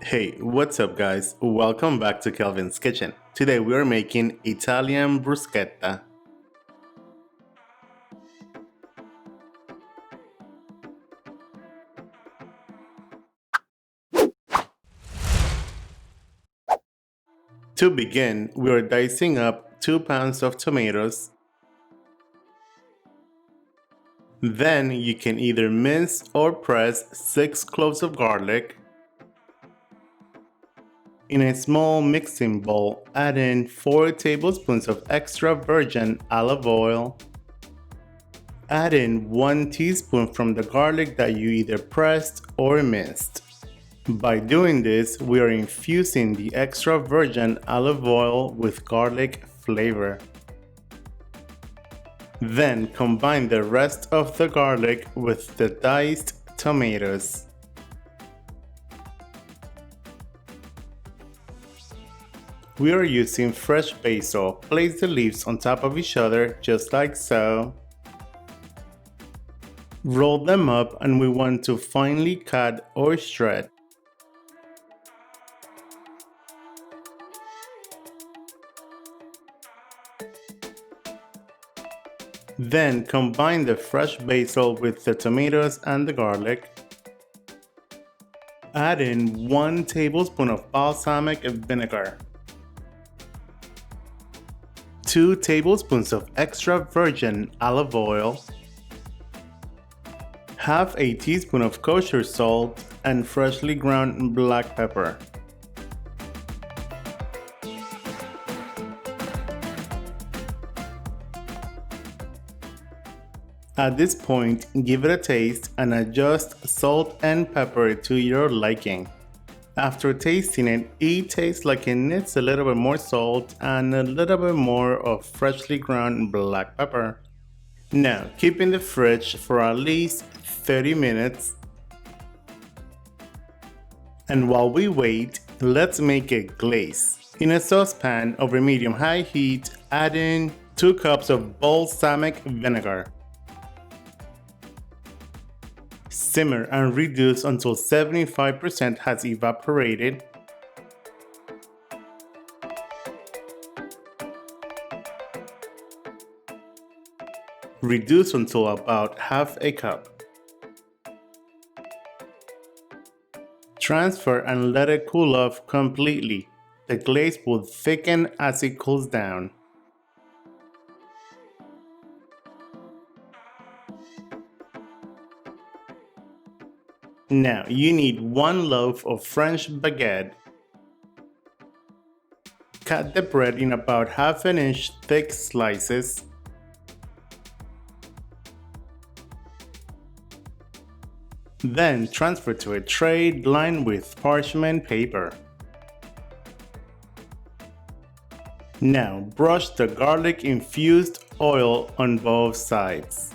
Hey, what's up guys? Welcome back to Kelvin's Kitchen. Today we are making Italian Bruschetta. To begin, we are dicing up 2 pounds of tomatoes. Then you can either mince or press 6 cloves of garlic. In a small mixing bowl, add in 4 tablespoons of extra virgin olive oil. Add in 1 teaspoon from the garlic that you either pressed or minced. By doing this, we are infusing the extra virgin olive oil with garlic flavor. Then combine the rest of the garlic with the diced tomatoes. We are using fresh basil. Place the leaves on top of each other just like so. Roll them up and we want to finely cut or shred. Then combine the fresh basil with the tomatoes and the garlic. Add in 1 tablespoon of balsamic vinegar, 2 tablespoons of extra virgin olive oil, half a teaspoon of kosher salt, and freshly ground black pepper. At this point, give it a taste and adjust salt and pepper to your liking. After tasting it, it tastes like it needs a little bit more salt and a little bit more of freshly ground black pepper. Now, keep in the fridge for at least 30 minutes. And while we wait, let's make a glaze. In a saucepan over medium-high heat, add in 2 cups of balsamic vinegar. Simmer and reduce until 75% has evaporated. Reduce until about half a cup. Transfer and let it cool off completely. The glaze will thicken as it cools down. Now you need 1 loaf of French baguette. Cut the bread in about half an inch thick slices. Then transfer to a tray lined with parchment paper. Now brush the garlic infused oil on both sides.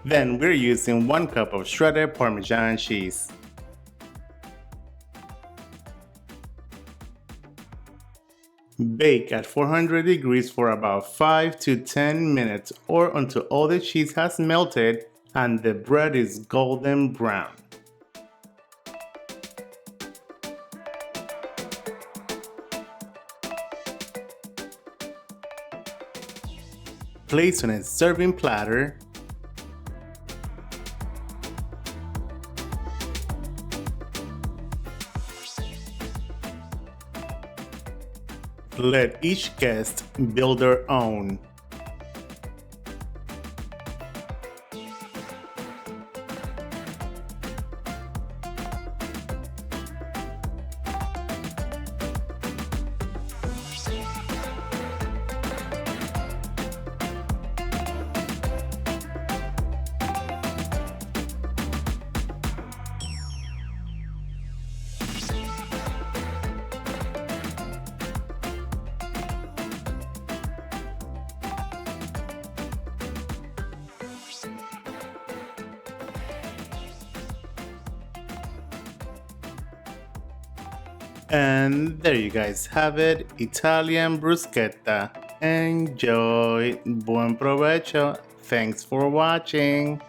Then we're using 1 cup of shredded Parmesan cheese. Bake at 400 degrees for about 5 to 10 minutes or until all the cheese has melted and the bread is golden brown. Place on a serving platter. Let each guest build their own. And there you guys have it, Italian Bruschetta. Enjoy. Buen provecho. Thanks for watching.